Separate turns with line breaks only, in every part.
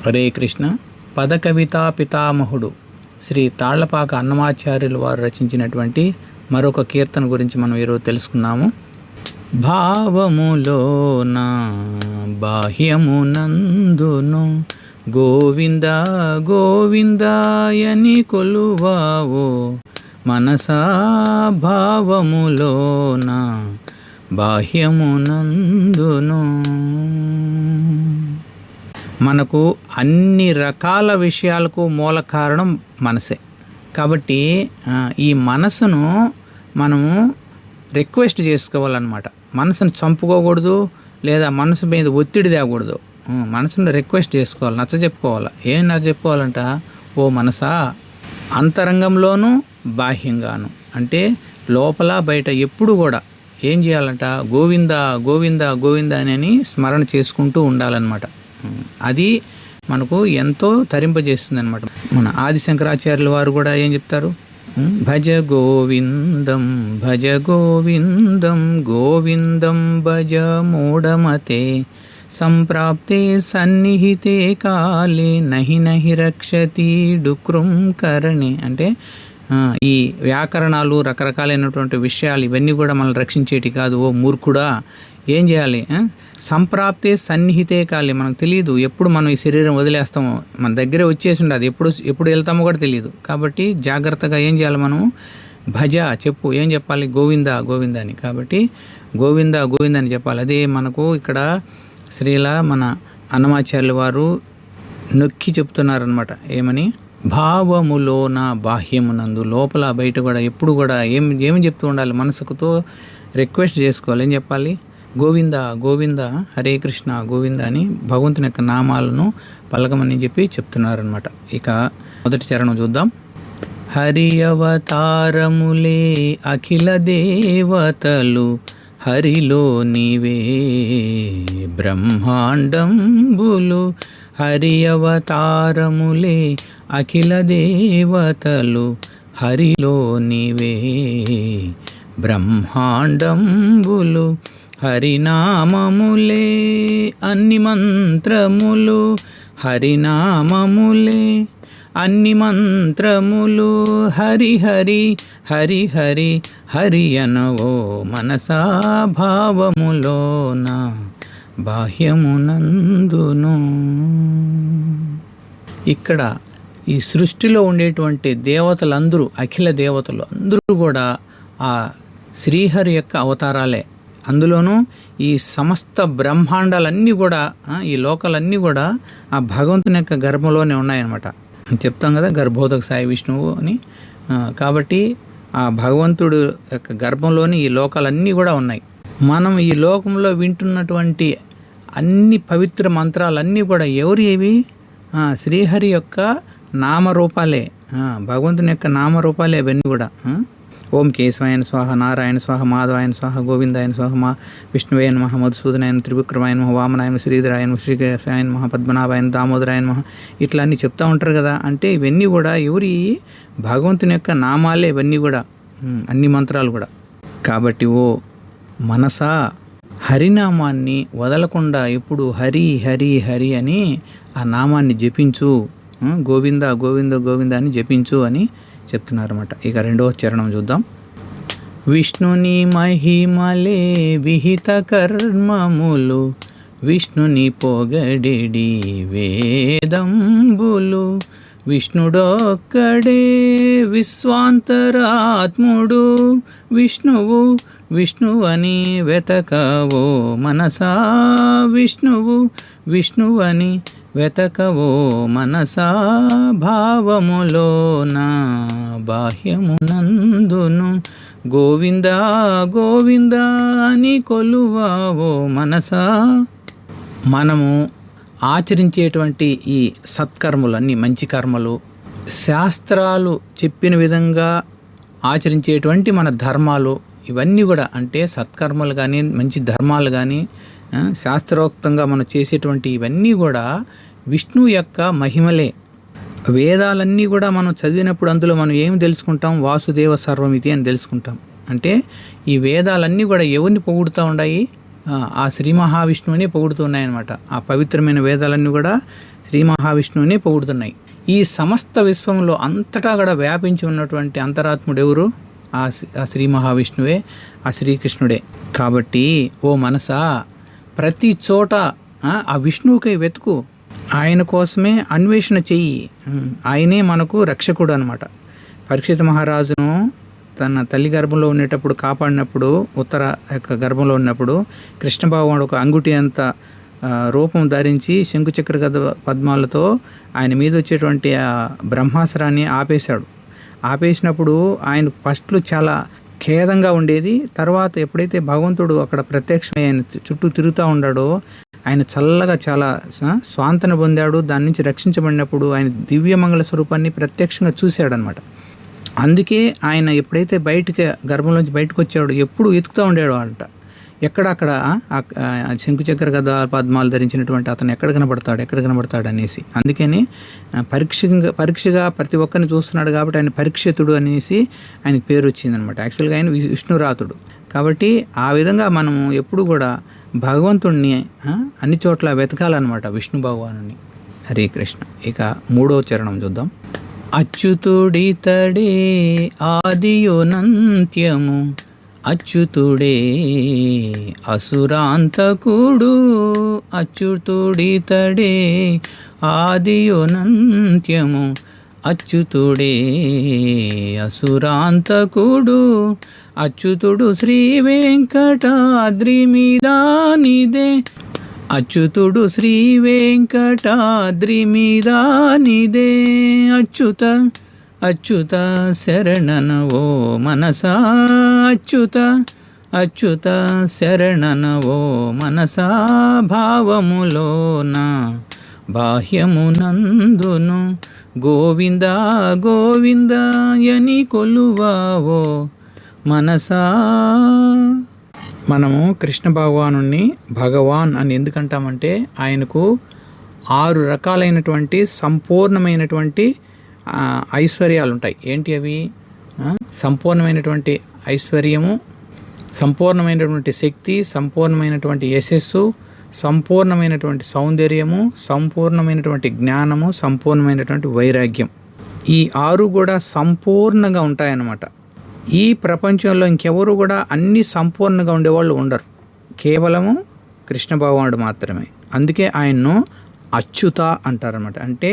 హరే కృష్ణ. పదకవితా పితామహుడు శ్రీ తాళ్లపాక అన్నమాచార్యులు వారు రచించినటువంటి మరొక కీర్తన గురించి మనం ఈరోజు తెలుసుకున్నాము. భావములోన బాహ్యమునందును గోవింద గోవిందాయని కొలువావో మనసా, భావములోన బాహ్యమునందును. మనకు అన్ని రకాల విషయాలకు మూల కారణం మనసే. కాబట్టి ఈ మనసును మనము రిక్వెస్ట్ చేసుకోవాలన్నమాట. మనసును చంపుకోకూడదు, లేదా మనసు మీద ఒత్తిడి తేకూడదు. మనసును రిక్వెస్ట్ చేసుకోవాలి, నచ్చ చెప్పుకోవాలి. ఏం నచ్చ చెప్పుకోవాలంట? ఓ మనసా, అంతరంగంలోనూ బాహ్యంగాను, అంటే లోపల బయట ఎప్పుడు కూడా ఏం చేయాలంట? గోవింద గోవింద గోవింద అని స్మరణ చేసుకుంటూ ఉండాలన్నమాట. అది మనకు ఎంతో తరింపజేస్తుంది అనమాట. మన ఆది శంకరాచార్యుల వారు కూడా ఏం చెప్తారు? భజ గోవిందం భజ గోవిందం గోవిందం భజ మూఢమతే సంప్రాప్తే సన్నిహితే కాలే నహి నహి రక్షతి డుక్రుం కరణి. అంటే ఈ వ్యాకరణాలు, రకరకాలైనటువంటి విషయాలు ఇవన్నీ కూడా మనల్ని రక్షించేటి కాదు. ఓ మూర్ఖుడా, ఏం చేయాలి? సంప్రాప్తే సన్నిహితే కాలే. మనకు తెలియదు ఎప్పుడు మనం ఈ శరీరం వదిలేస్తామో, మన దగ్గరే వచ్చేసి ఉండదు, ఎప్పుడు వెళ్తామో కూడా తెలియదు. కాబట్టి జాగ్రత్తగా ఏం చేయాలి? మనం భజ చెప్పు. ఏం చెప్పాలి? గోవింద గోవింద అని. కాబట్టి గోవింద గోవింద అని చెప్పాలి. అదే మనకు ఇక్కడ మన అన్నమాచార్యుల వారు నొక్కి చెప్తున్నారనమాట. ఏమని? భావములోన బాహ్యమునందు, లోపల బయట కూడా ఎప్పుడు కూడా ఏమి చెప్తూ ఉండాలి? మనసుకుతో రిక్వెస్ట్ చేసుకోవాలి. ఏం చెప్పాలి? గోవింద గోవింద హరే కృష్ణ గోవింద అని భగవంతుని యొక్క నామాలను పలకమని చెప్పి చెప్తున్నారనమాట. ఇక మొదటి చరణం చూద్దాం. హరి అవతారములే అఖిల దేవతలు, హరిలో నీవే బ్రహ్మాండంబులు. హరి అవతారములే అఖిల దేవతలు, హరిలో నీవే బ్రహ్మాండంబులు. హరినామములే అన్ని మంత్రములు, హరినామములే అన్ని మంత్రములు. హరి హరి హరి హరి హరి అనవో మనసా, భావములోన బాహ్యమునందును. ఇక్కడ ఈ సృష్టిలో ఉండేటువంటి దేవతలందరూ, అఖిల దేవతలు అందరూ కూడా ఆ శ్రీహరి యొక్క అవతారాలే. అందులోనూ ఈ సమస్త బ్రహ్మాండాలన్నీ కూడా, ఈ లోకాలన్నీ కూడా ఆ భగవంతుని యొక్క గర్భంలోనే ఉన్నాయన్నమాట. చెప్తాం కదా, గర్భోదక సాయి విష్ణువు అని. కాబట్టి ఆ భగవంతుడు యొక్క గర్భంలోని ఈ లోకాలన్నీ కూడా ఉన్నాయి. మనం ఈ లోకంలో వింటున్నటువంటి అన్ని పవిత్ర మంత్రాలన్నీ కూడా ఏవి? శ్రీహరి యొక్క నామరూపాలే, భగవంతుని యొక్క నామరూపాలే అవన్నీ కూడా. ఓం కేశవాయన స్వాహ, నారాయణ స్వాహ, మాధవాయన స్వాహ, గోవిందాయన స్వాహ, విష్ణువే నమః, మధుసూదనాయన, త్రివిక్రమాయన నమః, వామనాయన, శ్రీధరాయన, శ్రీకేశాయన నమః, పద్మనాభాయన, దామోదరాయన నమః, ఇట్లా అన్నీ చెప్తూ ఉంటారు కదా. అంటే ఇవన్నీ కూడా ఎవరి? భగవంతుని యొక్క నామాలే ఇవన్నీ కూడా, అన్ని మంత్రాలు కూడా. కాబట్టి ఓ మనసా, హరినామాన్ని వదలకుండా ఎప్పుడు హరి హరి హరి అని ఆ నామాన్ని జపించు, గోవింద గోవింద గోవింద అని జపించు అని చెప్తున్నారన్నమాట. ఇక రెండవ చరణం చూద్దాం. విష్ణుని మహిమలే విహిత కర్మములు, విష్ణుని పొగడెడి వేదంబులు. విష్ణుడొక్కడే విశ్వాంతరాత్ముడు, విష్ణువు విష్ణువని వెతకవో మనసా, విష్ణువు విష్ణువని వెతకవో మనసా, భావములోన బాహ్యమునందును గోవింద గోవింద అని కొలువావో మనసా. మనము ఆచరించేటువంటి ఈ సత్కర్మలు, అన్ని మంచి కర్మలు, శాస్త్రాలు చెప్పిన విధంగా ఆచరించేటువంటి మన ధర్మాలు, ఇవన్నీ కూడా, అంటే సత్కర్మలు కానీ, మంచి ధర్మాలు కానీ, శాస్త్రోక్తంగా మనం చేసేటువంటి ఇవన్నీ కూడా విష్ణువు యొక్క మహిమలే. వేదాలన్నీ కూడా మనం చదివినప్పుడు అందులో మనం ఏమి తెలుసుకుంటాం? వాసుదేవ సర్వమితి అని తెలుసుకుంటాం. అంటే ఈ వేదాలన్నీ కూడా ఎవరిని పొగుడుతూ ఉన్నాయి? ఆ శ్రీ మహావిష్ణువుని పొగుడుతున్నాయన్నమాట. ఆ పవిత్రమైన వేదాలన్నీ కూడా శ్రీ మహావిష్ణువుని పొగుడుతున్నాయి. ఈ సమస్త విశ్వంలో అంతటా కూడా వ్యాపించి ఉన్నటువంటి అంతరాత్ముడు ఎవరు? ఆ శ్రీ మహావిష్ణువే, ఆ శ్రీకృష్ణుడే. కాబట్టి ఓ మనసా, ప్రతి చోట ఆ విష్ణువుకై వెతుకు, ఆయన కోసమే అన్వేషణ చెయ్యి. ఆయనే మనకు రక్షకుడు అనమాట. పరీక్షిత మహారాజును తన తల్లి గర్భంలో ఉండేటప్పుడు కాపాడినప్పుడు, ఉత్తర యొక్క గర్భంలో ఉన్నప్పుడు కృష్ణ భగవానుడు ఒక అంగుటి అంత రూపం ధరించి శంకుచక్ర గద పద్మాలతో ఆయన మీద వచ్చేటువంటి ఆ బ్రహ్మాస్త్రాన్ని ఆపేసినప్పుడు ఆయన ఫస్ట్లో చాలా ఖేదంగా ఉండేది. తర్వాత ఎప్పుడైతే భగవంతుడు అక్కడ ప్రత్యక్షమై ఆయన చుట్టూ తిరుగుతూ ఉన్నాడో ఆయన చల్లగా చాలా స్వాంతన పొందాడు. దాని నుంచి రక్షించబడినప్పుడు ఆయన దివ్యమంగళ స్వరూపాన్ని ప్రత్యక్షంగా చూశాడనమాట. అందుకే ఆయన ఎప్పుడైతే గర్భంలోంచి బయటకు వచ్చాడో ఎప్పుడు ఎతుకుతూ ఉండేవాడు అంట, ఎక్కడక్కడ శంకుచక్ర గద పద్మాలు ధరించినటువంటి అతను ఎక్కడ కనబడతాడు అనేసి. అందుకని పరీక్షగా ప్రతి ఒక్కరిని చూస్తున్నాడు కాబట్టి ఆయన పరీక్షితుడు అనేసి ఆయనకి పేరు వచ్చిందనమాట. యాక్చువల్గా ఆయన విష్ణురాతుడు. కాబట్టి ఆ విధంగా మనము ఎప్పుడు కూడా భగవంతుణ్ణి అన్ని చోట్ల వెతకాలన్నమాట, విష్ణు భగవానుని. హరే కృష్ణ. ఇక 3వ చరణం చూద్దాం. అచ్యుతుడితడే ఆదియోనంత్యము, అచ్యుతుడే అసురాంతకుడు, అచ్యుతుడితడే ఆదియోనంత్యము, అచ్యుతుడే అసురాంతకుడు, అచ్యుతుడు శ్రీ వెంకటాద్రి మీదానిదే, అచ్యుతుడు శ్రీ వెంకటాద్రి మీదానిదే, అచ్యుత శరణనవో మనసా, అచ్యుత శరణనవో మనసా, భావములోన బాహ్యమునందును గోవింద గోవిందయని కొలువావో మనసా. మనము కృష్ణ భగవానుని భగవాన్ అని ఎందుకంటామంటే ఆయనకు 6 రకాలైనటువంటి సంపూర్ణమైనటువంటి ఐశ్వర్యాలు ఉంటాయి. ఏంటి అవి? సంపూర్ణమైనటువంటి ఐశ్వర్యము, సంపూర్ణమైనటువంటి శక్తి, సంపూర్ణమైనటువంటి యశస్సు, సంపూర్ణమైనటువంటి సౌందర్యము, సంపూర్ణమైనటువంటి జ్ఞానము, సంపూర్ణమైనటువంటి వైరాగ్యం. ఈ 6 కూడా సంపూర్ణంగా ఉంటాయన్నమాట. ఈ ప్రపంచంలో ఇంకెవరు కూడా అన్ని సంపూర్ణంగా ఉండేవాళ్ళు ఉండరు, కేవలము కృష్ణ భగవానుడు మాత్రమే. అందుకే ఆయన్ను అచ్యుత అంటారనమాట. అంటే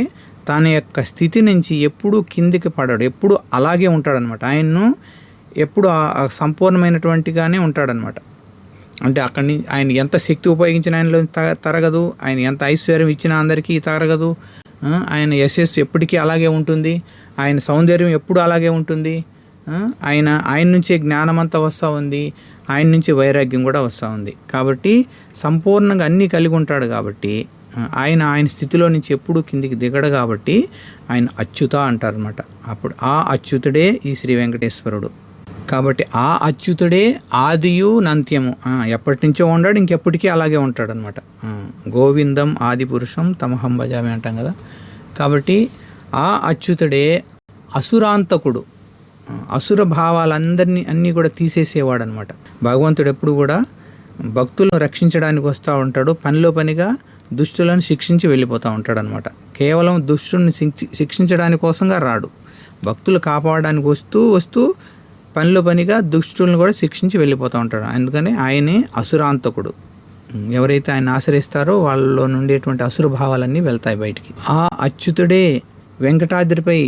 తన యొక్క స్థితి నుంచి ఎప్పుడూ కిందికి పడడు, ఎప్పుడు అలాగే ఉంటాడనమాట. ఆయన్ను ఎప్పుడు సంపూర్ణమైనటువంటిగానే ఉంటాడనమాట. అంటే ఆయన ఎంత శక్తి ఉపయోగించిన ఆయనలో తరగదు, ఆయన ఎంత ఐశ్వర్యం ఇచ్చినా అందరికీ తరగదు, ఆయన యశస్సు ఎప్పటికీ అలాగే ఉంటుంది, ఆయన సౌందర్యం ఎప్పుడు అలాగే ఉంటుంది, ఆయన నుంచే జ్ఞానం అంతా వస్తూ ఉంది, ఆయన నుంచి వైరాగ్యం కూడా వస్తూ ఉంది. కాబట్టి సంపూర్ణంగా అన్నీ కలిగి ఉంటాడు. కాబట్టి ఆయన స్థితిలో నుంచి ఎప్పుడూ కిందికి దిగడు. కాబట్టి ఆయన అచ్యుత అంటారనమాట. అప్పుడు ఆ అచ్యుతుడే ఈ శ్రీ వెంకటేశ్వరుడు. కాబట్టి ఆ అచ్యుతుడే ఆదియు నంత్యము, ఎప్పటి నుంచో ఉన్నాడు, ఇంకెప్పటికీ అలాగే ఉంటాడు అనమాట. గోవిందం ఆది పురుషం తమహం భజామి అంటాం కదా. కాబట్టి ఆ అచ్యుతుడే అసురాంతకుడు, అసుర భావాలన్నీ కూడా తీసేసేవాడు అనమాట. భగవంతుడు ఎప్పుడు కూడా భక్తులను రక్షించడానికి వస్తూ ఉంటాడు, పనిలో పనిగా దుష్టులను శిక్షించి వెళ్ళిపోతూ ఉంటాడు అనమాట. కేవలం దుష్టుల్ని శిక్షించడానికి కోసంగా రాడు, భక్తులు కాపాడడానికి వస్తూ పనిలో పనిగా దుష్టులను కూడా శిక్షించి వెళ్ళిపోతూ ఉంటాడు. అందుకని ఆయనే అసురాంతకుడు. ఎవరైతే ఆయన ఆశ్రయిస్తారో వాళ్ళలో నుండేటువంటి అసుర భావాలన్నీ వెళ్తాయి బయటికి. ఆ అచ్యుతుడే వెంకటాద్రిపై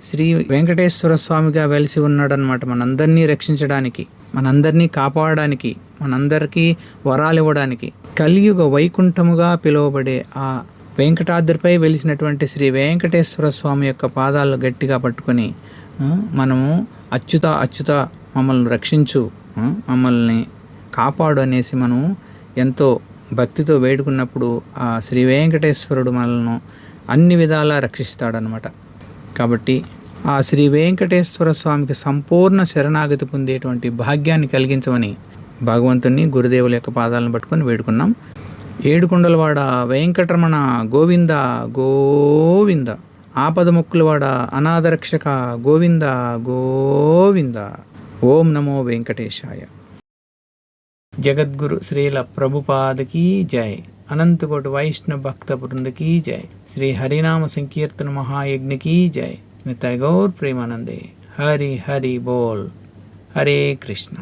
శ్రీ వెంకటేశ్వర స్వామిగా వెలిసి ఉన్నాడనమాట. మనందరినీ రక్షించడానికి, మనందరినీ కాపాడడానికి, మనందరికీ వరాలు ఇవ్వడానికి. కలియుగ వైకుంఠముగా పిలువబడే ఆ వెంకటాద్రిపై వెలిసినటువంటి శ్రీ వెంకటేశ్వర స్వామి యొక్క పాదాలు గట్టిగా పట్టుకొని మనము అచ్యుత మమ్మల్ని రక్షించు, మమ్మల్ని కాపాడు అనేసి మనం ఎంతో భక్తితో వేడుకున్నప్పుడు ఆ శ్రీ వెంకటేశ్వరుడు మనల్ని అన్ని విధాలా రక్షిస్తాడనమాట. కాబట్టి ఆ శ్రీ వెంకటేశ్వర స్వామికి సంపూర్ణ శరణాగతి పొందేటువంటి భాగ్యాన్ని కలిగించమని భగవంతుని గురుదేవుల యొక్క పాదాలను పట్టుకొని వేడుకున్నాం. ఏడుకొండలవాడ వెంకటరమణ గోవింద గోవింద, ఆపదముక్కులవాడ అనాథరక్షక గోవింద గోవింద. ఓం నమో వెంకటేశాయ. జగద్గురు శ్రీల ప్రభుపాదకి జై. अनंत कोटि वैष्णव भक्त वृंद की जय। श्री हरिनाम संकीर्तन महायज्ञ की जय। निताय गौर प्रेमानंदे। हरि हरि बोल। हरे कृष्ण।